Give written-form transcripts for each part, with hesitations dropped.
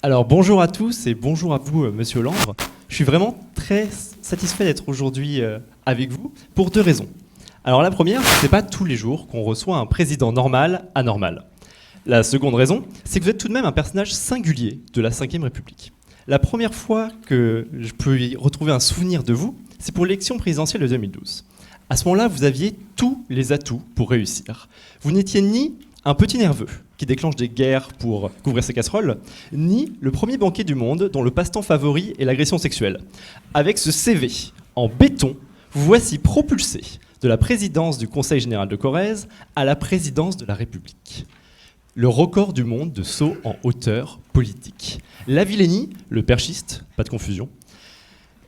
Alors bonjour à tous et bonjour à vous, Monsieur Hollande. Je suis vraiment très satisfait d'être aujourd'hui avec vous pour deux raisons. Alors la première, c'est pas tous les jours qu'on reçoit un président normal anormal. La seconde raison, c'est que vous êtes tout de même un personnage singulier de la Ve République. La première fois que je peux y retrouver un souvenir de vous, c'est pour l'élection présidentielle de 2012. À ce moment-là, vous aviez tous les atouts pour réussir. Vous n'étiez ni un petit nerveux qui déclenche des guerres pour couvrir ses casseroles, ni le premier banquier du monde dont le passe-temps favori est l'agression sexuelle. Avec ce CV en béton, vous voici propulsé de la présidence du Conseil général de Corrèze à la présidence de la République. Le record du monde de saut en hauteur politique. La Villénie, le perchiste, pas de confusion,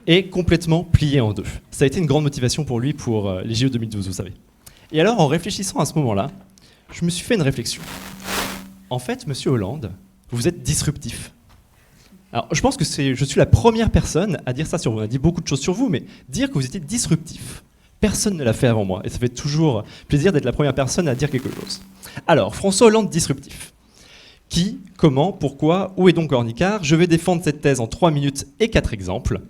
est complètement plié en deux. Ça a été une grande motivation pour lui pour les JO 2012, vous savez. Et alors, en réfléchissant à ce moment-là, je me suis fait une réflexion. En fait, Monsieur Hollande, vous êtes disruptif. Alors, je pense que je suis la première personne à dire ça sur vous. On a dit beaucoup de choses sur vous, mais dire que vous étiez disruptif, personne ne l'a fait avant moi. Et ça fait toujours plaisir d'être la première personne à dire quelque chose. Alors, François Hollande disruptif. Qui, comment, pourquoi, où est donc Ornicard? Je vais défendre cette thèse en 3 minutes et 4 exemples.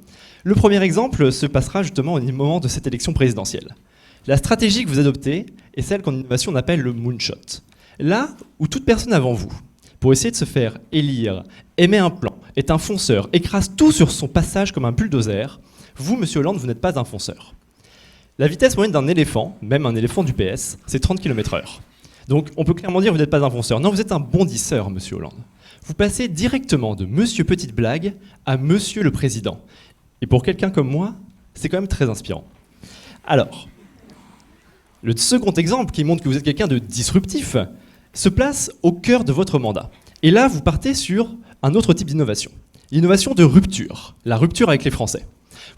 Le premier exemple se passera justement au moment de cette élection présidentielle. La stratégie que vous adoptez est celle qu'en innovation on appelle le moonshot. Là où toute personne avant vous, pour essayer de se faire élire, émet un plan, est un fonceur, écrase tout sur son passage comme un bulldozer, vous, Monsieur Hollande, vous n'êtes pas un fonceur. La vitesse moyenne d'un éléphant, même un éléphant du PS, c'est 30 km/h. Donc on peut clairement dire que vous n'êtes pas un fonceur. Non, vous êtes un bondisseur, Monsieur Hollande. Vous passez directement de Monsieur Petite Blague à Monsieur le Président. Et pour quelqu'un comme moi, c'est quand même très inspirant. Alors, le second exemple qui montre que vous êtes quelqu'un de disruptif se place au cœur de votre mandat. Et là, vous partez sur un autre type d'innovation. L'innovation de rupture, la rupture avec les Français.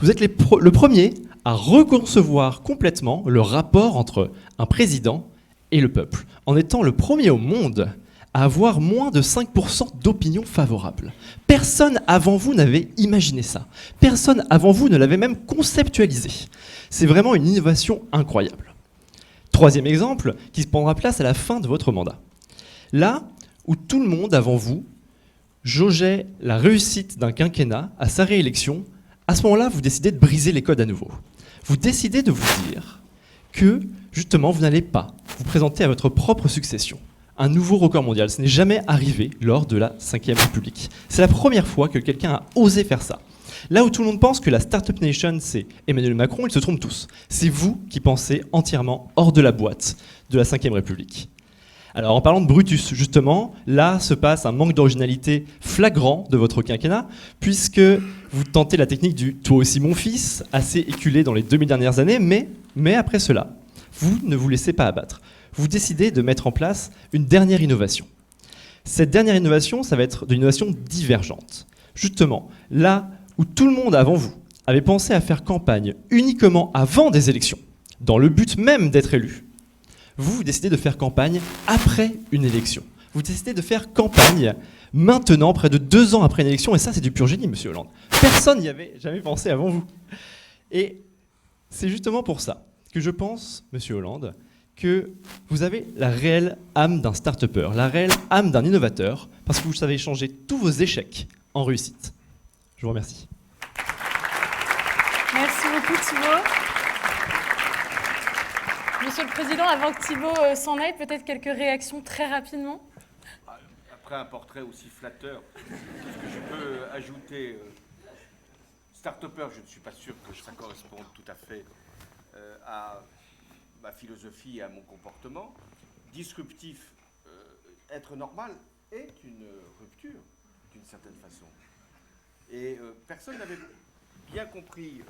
Vous êtes le premier à reconcevoir complètement le rapport entre un président et le peuple, en étant le premier au monde à avoir moins de 5% d'opinion favorable. Personne avant vous n'avait imaginé ça. Personne avant vous ne l'avait même conceptualisé. C'est vraiment une innovation incroyable. Troisième exemple, qui se prendra place à la fin de votre mandat. Là où tout le monde avant vous jaugeait la réussite d'un quinquennat à sa réélection, à ce moment-là, vous décidez de briser les codes à nouveau. Vous décidez de vous dire que, justement, vous n'allez pas vous présenter à votre propre succession. Un nouveau record mondial. Ce n'est jamais arrivé lors de la Ve République. C'est la première fois que quelqu'un a osé faire ça. Là où tout le monde pense que la Startup Nation, c'est Emmanuel Macron, ils se trompent tous. C'est vous qui pensez entièrement hors de la boîte de la Ve République. Alors, en parlant de Brutus, justement, là se passe un manque d'originalité flagrant de votre quinquennat, puisque vous tentez la technique du « toi aussi mon fils », assez éculé dans les 2000 dernières années, mais après cela, vous ne vous laissez pas abattre. Vous décidez de mettre en place une dernière innovation. Cette dernière innovation, ça va être de l'innovation divergente. Justement, là où tout le monde avant vous avait pensé à faire campagne uniquement avant des élections, dans le but même d'être élu, vous décidez de faire campagne après une élection. Vous décidez de faire campagne maintenant, près de 2 ans après une élection, et ça c'est du pur génie, Monsieur Hollande. Personne n'y avait jamais pensé avant vous. Et c'est justement pour ça que je pense, Monsieur Hollande, que vous avez la réelle âme d'un start-upper, la réelle âme d'un innovateur, parce que vous savez changer tous vos échecs en réussite. Je vous remercie. Merci beaucoup Thibaut. Monsieur le Président, avant que Thibaut s'en aille, peut-être quelques réactions très rapidement. Après un portrait aussi flatteur, est-ce que je peux ajouter start-upper, je ne suis pas sûr que ça corresponde tout à fait à ma philosophie et à mon comportement. Disruptif, être normal est une rupture d'une certaine façon. Et personne n'avait bien compris.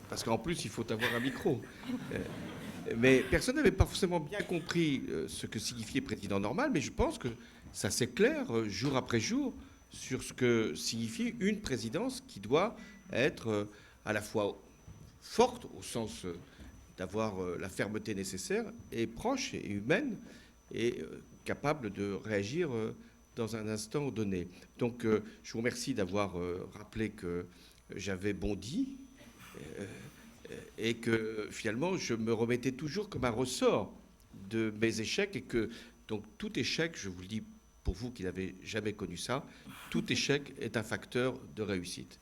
Parce qu'en plus, il faut avoir un micro. Mais personne n'avait pas forcément bien compris ce que signifiait président normal, mais je pense que ça s'éclaire jour après jour sur ce que signifie une présidence qui doit être à la fois forte, au sens d'avoir la fermeté nécessaire, et proche et humaine, et capable de réagir dans un instant donné. Donc je vous remercie d'avoir rappelé que j'avais bondi, et que finalement je me remettais toujours comme un ressort de mes échecs, et que Donc tout échec, je vous le dis pour vous qui n'avez jamais connu ça, tout échec est un facteur de réussite.